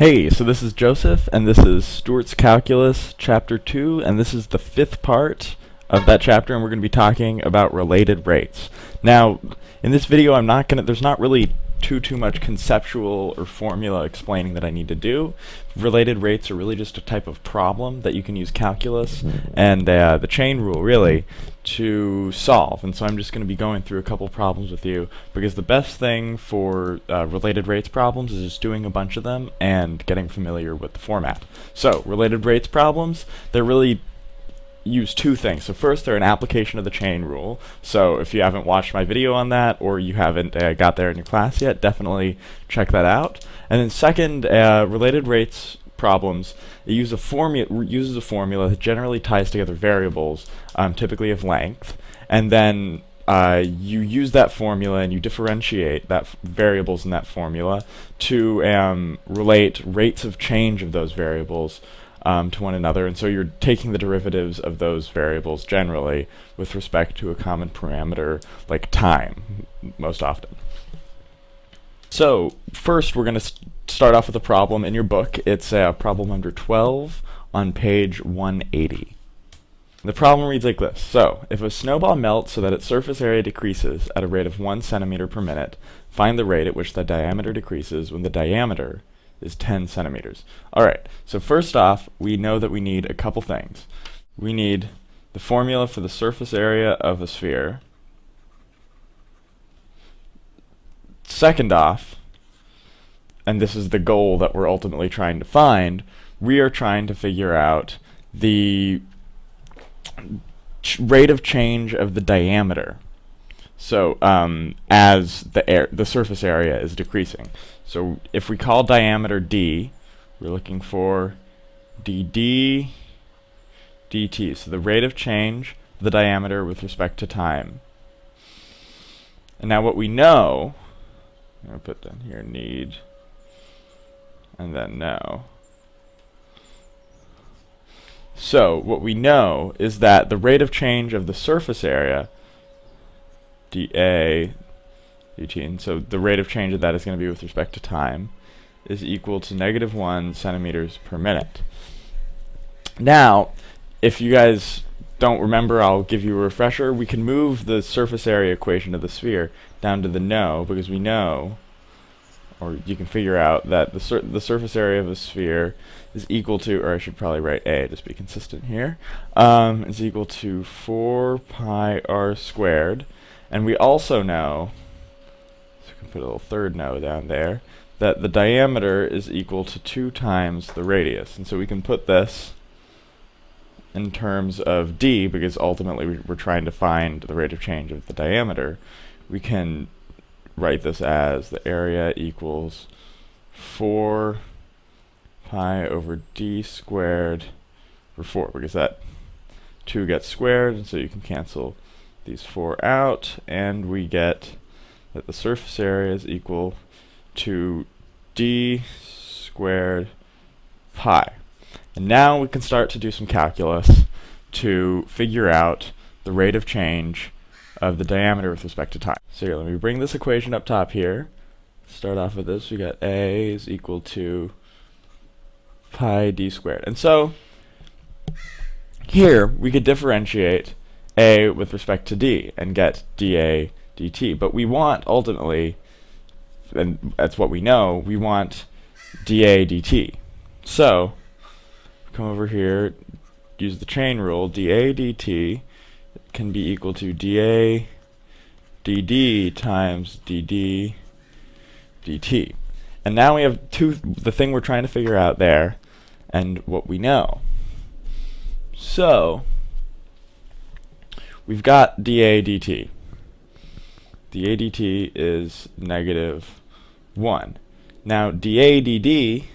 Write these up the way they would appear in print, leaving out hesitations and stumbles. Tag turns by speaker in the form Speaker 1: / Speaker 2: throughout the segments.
Speaker 1: Hey, so this is Joseph, and this is Stewart's Calculus, Chapter 2, and this is the fifth part of that chapter, and we're going to be talking about related rates. Now, in this video, there's not really too much conceptual or formula explaining that I need to do. Related rates are really just a type of problem that you can use calculus and the chain rule, really, to solve. And so I'm just going to be going through a couple problems with you, because the best thing for related rates problems is just doing a bunch of them and getting familiar with the format. So, related rates problems, they're really use two things. So first, they're an application of the chain rule. So if you haven't watched my video on that, or you haven't got there in your class yet, definitely check that out. And then second, related rates problems, it uses a formula that generally ties together variables, typically of length, and then you use that formula and you differentiate that variables in that formula to relate rates of change of those variables to one another, and so you're taking the derivatives of those variables generally with respect to a common parameter like time, most often. So first we're going to start off with a problem in your book. It's problem number 12 on page 180. The problem reads like this. So, if a snowball melts so that its surface area decreases at a rate of 1 centimeter per minute, find the rate at which the diameter decreases when the diameter is 10 centimeters. Alright, so first off, we know that we need a couple things. We need the formula for the surface area of a sphere. Second off, and this is the goal that we're ultimately trying to find, we are trying to figure out the rate of change of the diameter. So as the surface area is decreasing. So if we call diameter d, we're looking for dd dt. So the rate of change of the diameter with respect to time. And now what we know, I'm going to put down here need, and then know. So what we know is that the rate of change of the surface area, dA dt, and so the rate of change of that is going to be with respect to time, is equal to -1 centimeters per minute. Now, if you guys don't remember, I'll give you a refresher. We can move the surface area equation of the sphere down to the know, because we know, or you can figure out that the surface area of a sphere is equal to, or I should probably write a, just be consistent here, is equal to 4 pi r squared. And we also know, so we can put a little third no down there, that the diameter is equal to 2 times the radius. And so we can put this in terms of d, because ultimately we're trying to find the rate of change of the diameter. We can write this as the area equals 4 pi over d squared for 4, because that 2 gets squared, and so you can cancel these 4 out, and we get that the surface area is equal to d squared pi. And now we can start to do some calculus to figure out the rate of change of the diameter with respect to time. So here, let me bring this equation up top here. Start off with this. We got a is equal to pi d squared. And so here we could differentiate a with respect to d and get dA dt. But we want ultimately, and that's what we know, we want dA dt. So come over here, use the chain rule, dA dt can be equal to dA dd times dd dt. And now we have the thing we're trying to figure out there and what we know. So we've got dA dt. dA dt is -1. Now dA dd,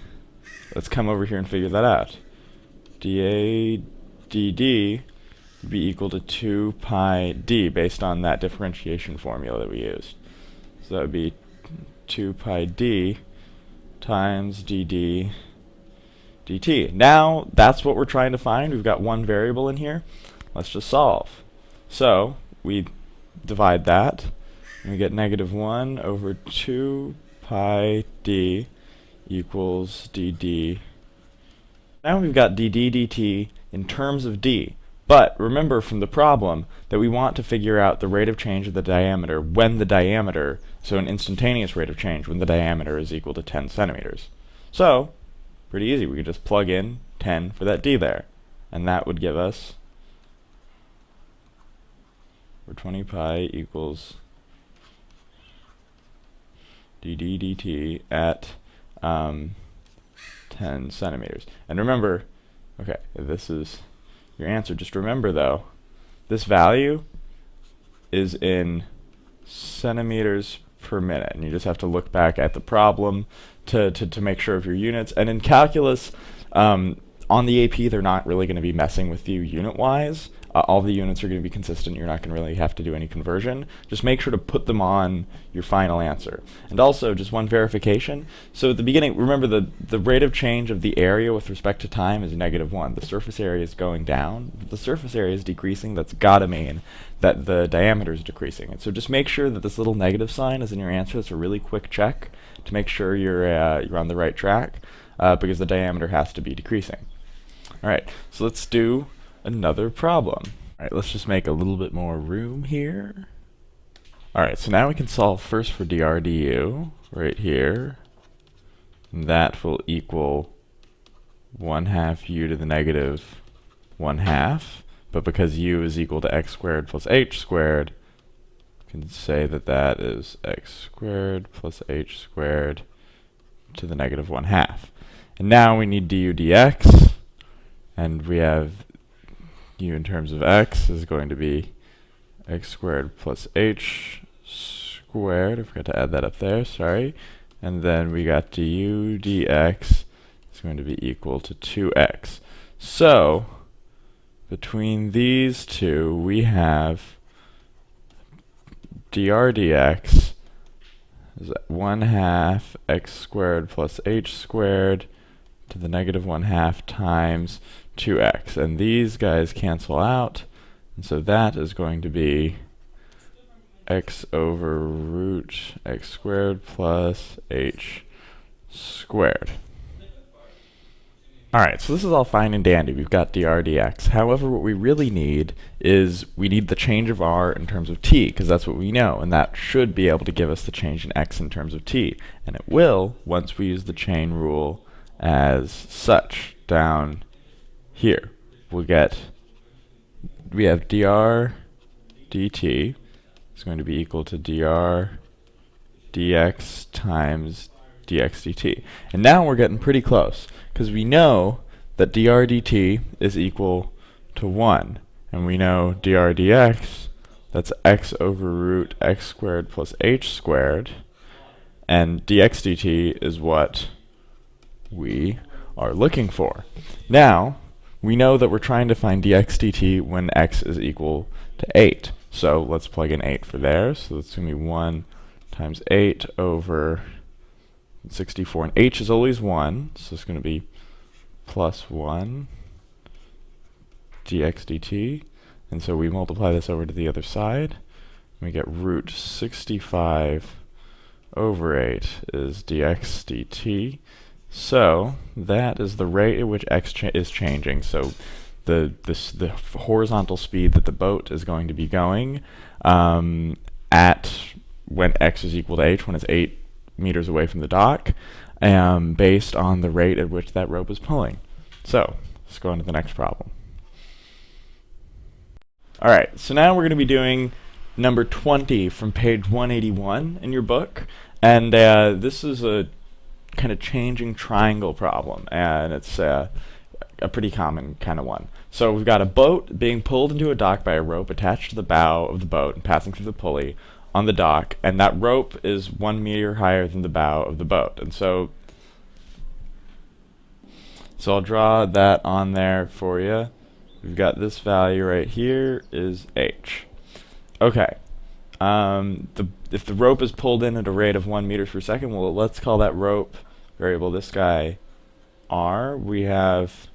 Speaker 1: let's come over here and figure that out. dA dd would be equal to 2 pi d based on that differentiation formula that we used. So that would be 2 pi d times dd dt. Now that's what we're trying to find. We've got one variable in here. Let's just solve. So we divide that, and we get -1 over 2 pi d equals dd. Now we've got dd dt in terms of d. But remember from the problem that we want to figure out the rate of change of the diameter when the diameter, so an instantaneous rate of change when the diameter is equal to 10 centimeters. So, pretty easy. We could just plug in 10 for that d there. And that would give us, where 20 pi equals dd dt at 10 centimeters. And remember, okay, this is your answer. Just remember though, this value is in centimeters per minute, and you just have to look back at the problem to make sure of your units. And in calculus, on the AP, they're not really going to be messing with you unit-wise. All the units are going to be consistent. You're not going to really have to do any conversion. Just make sure to put them on your final answer. And also, just one verification. So at the beginning, remember the rate of change of the area with respect to time is -1. The surface area is going down. If the surface area is decreasing, that's got to mean that the diameter is decreasing. And so just make sure that this little negative sign is in your answer. That's a really quick check to make sure you're on the right track, because the diameter has to be decreasing. All right, so let's do another problem. All right, let's just make a little bit more room here. All right, so now we can solve first for dr du right here. And that will equal 1/2 u to the -1/2. But because u is equal to x squared plus h squared, we can say that that is x squared plus h squared to the -1/2. And now we need du dx. And we have u in terms of x is going to be x squared plus h squared. I forgot to add that up there, sorry. And then we got du dx is going to be equal to 2x. So, between these two, we have dr dx is 1/2 x squared plus h squared to the -1/2 times 2x, and these guys cancel out, and so that is going to be x over root x squared plus h squared. Alright, so this is all fine and dandy. We've got dr dx. However, what we really need is we need the change of r in terms of t, because that's what we know, and that should be able to give us the change in x in terms of t. And it will once we use the chain rule as such down here. We have dr dt is going to be equal to dr dx times dx dt. And now we're getting pretty close, because we know that dr dt is equal to 1. And we know dr dx, that's x over root x squared plus h squared. And dx dt is what we are looking for. Now, we know that we're trying to find dx dt when x is equal to 8. So let's plug in 8 for there. So that's going to be 1 times 8 over 64. And h is always 1, so it's going to be plus 1 dx dt. And so we multiply this over to the other side. We get root 65 over 8 is dx dt. So that is the rate at which x is changing. So the horizontal speed that the boat is going to be going at when x is equal to h, when it's 8 meters away from the dock, based on the rate at which that rope is pulling. So let's go on to the next problem. Alright, so now we're going to be doing number 20 from page 181 in your book. And this is a kind of changing triangle problem, and it's a pretty common kind of one. So we've got a boat being pulled into a dock by a rope attached to the bow of the boat and passing through the pulley on the dock, and that rope is 1 meter higher than the bow of the boat. And so I'll draw that on there for you. We've got this value right here is h. Okay. If the rope is pulled in at a rate of 1 meter per second, well, let's call that rope variable, this guy, r. We have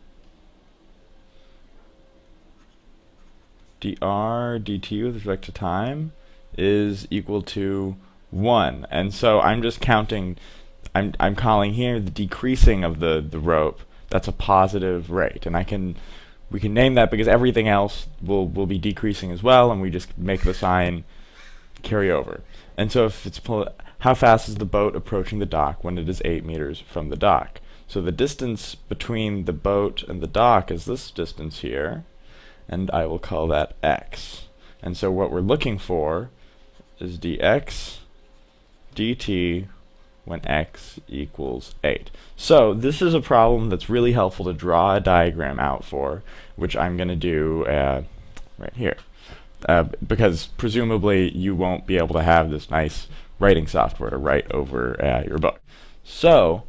Speaker 1: dr dt with respect to time is equal to 1. And so I'm just counting I'm calling here the decreasing of the rope. That's a positive rate, and we can name that because everything else will be decreasing as well, and we just make the sign carry over. And so if it's how fast is the boat approaching the dock when it is 8 meters from the dock? So the distance between the boat and the dock is this distance here, and I will call that x. And so what we're looking for is dx dt when x equals 8. So this is a problem that's really helpful to draw a diagram out for, which I'm going to do right here. Because presumably you won't be able to have this nice writing software to write over your book. So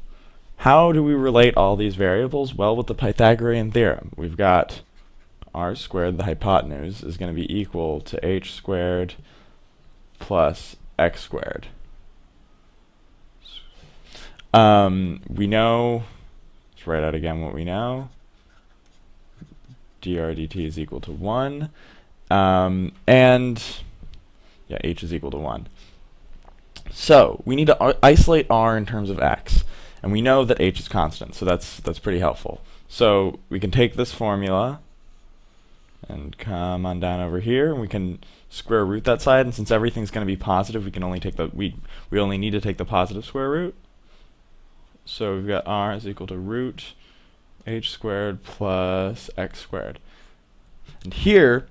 Speaker 1: how do we relate all these variables? Well, with the Pythagorean theorem, we've got r squared, the hypotenuse, is going to be equal to h squared plus x squared. We know, let's write out again what we know. dr dt is equal to 1. And yeah, h is equal to 1. So we need to isolate r in terms of x. And we know that h is constant, so that's pretty helpful. So we can take this formula and come on down over here, and we can square root that side. And since everything's going to be positive, we can only take the we only need to take the positive square root. So we've got r is equal to root h squared plus x squared. And here,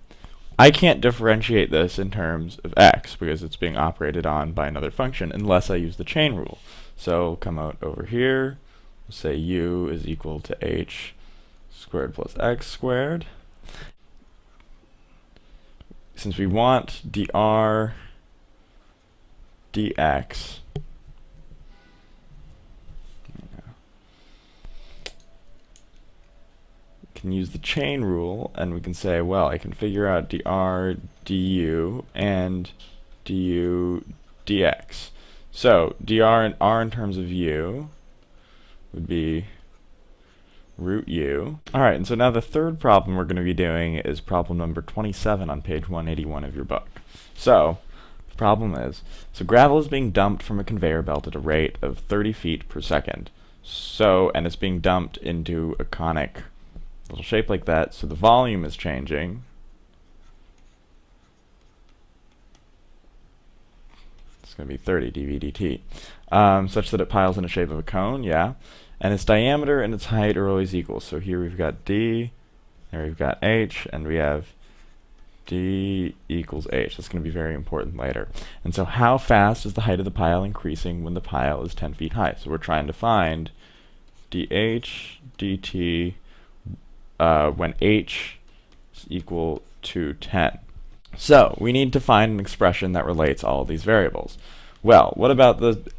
Speaker 1: I can't differentiate this in terms of x because it's being operated on by another function unless I use the chain rule. So we'll come out over here, we'll say u is equal to h squared plus x squared. Since we want dr dx, can use the chain rule, and we can say, well, I can figure out dr du and du dx. So dr and r in terms of u would be root u. Alright, and so now the third problem we're going to be doing is problem number 27 on page 181 of your book. So the problem is, so gravel is being dumped from a conveyor belt at a rate of 30 feet per second. So, and it's being dumped into a conic little shape like that, so the volume is changing. It's going to be 30 dV dt, such that it piles in the shape of a cone, yeah. And its diameter and its height are always equal. So here we've got d, there we've got h, and we have d equals h. That's going to be very important later. And so how fast is the height of the pile increasing when the pile is 10 feet high? So we're trying to find dh dt when h is equal to 10. So we need to find an expression that relates all of these variables. Well, what about the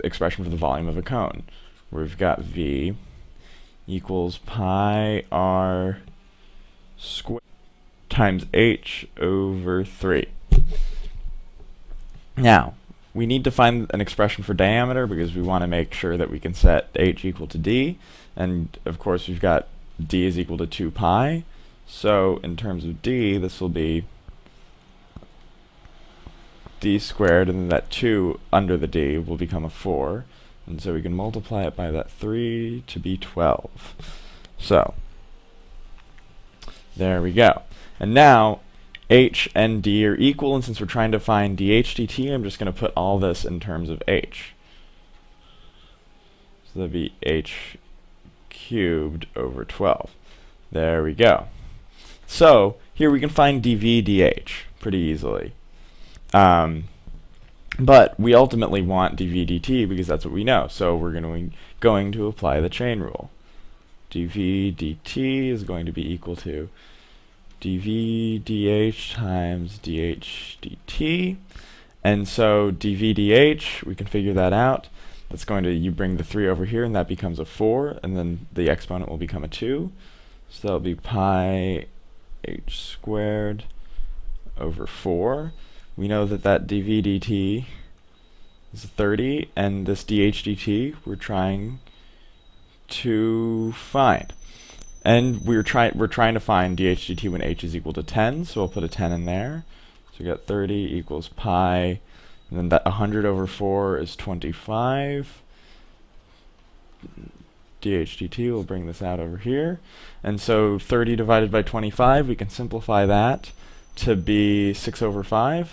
Speaker 1: expression for the volume of a cone? We've got v equals pi r squared times h over 3. Now, we need to find an expression for diameter because we want to make sure that we can set h equal to d. And of course, we've got d is equal to 2 pi. So in terms of d, this will be d squared, and then that 2 under the d will become a 4. And so we can multiply it by that 3 to be 12. So there we go. And now h and d are equal, and since we're trying to find dh dt, I'm just going to put all this in terms of h. So that'd be h cubed over 12. There we go. So here we can find dv dh pretty easily. But we ultimately want dv dt because that's what we know. So we're going to apply the chain rule. dv dt is going to be equal to dv dh times dh dt. And so dv dh, we can figure that out. That's going to, you bring the 3 over here, and that becomes a 4, and then the exponent will become a 2. So that'll be pi h squared over 4. We know that that dv dt is 30, and this dh dt we're trying to find. And we're trying to find dh dt when h is equal to 10, so we'll put a 10 in there. So we got 30 equals pi, and then that 100 over 4 is 25. dht will bring this out over here. And so 30 divided by 25, we can simplify that to be 6 over 5.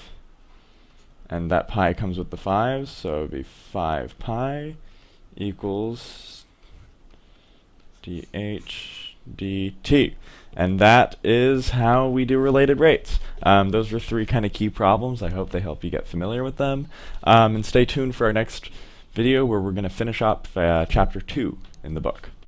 Speaker 1: And that pi comes with the 5s, so it would be 5 pi equals dh dt. And that is how we do related rates. Those were 3 kind of key problems. I hope they help you get familiar with them. And stay tuned for our next video where we're going to finish up chapter 2 in the book.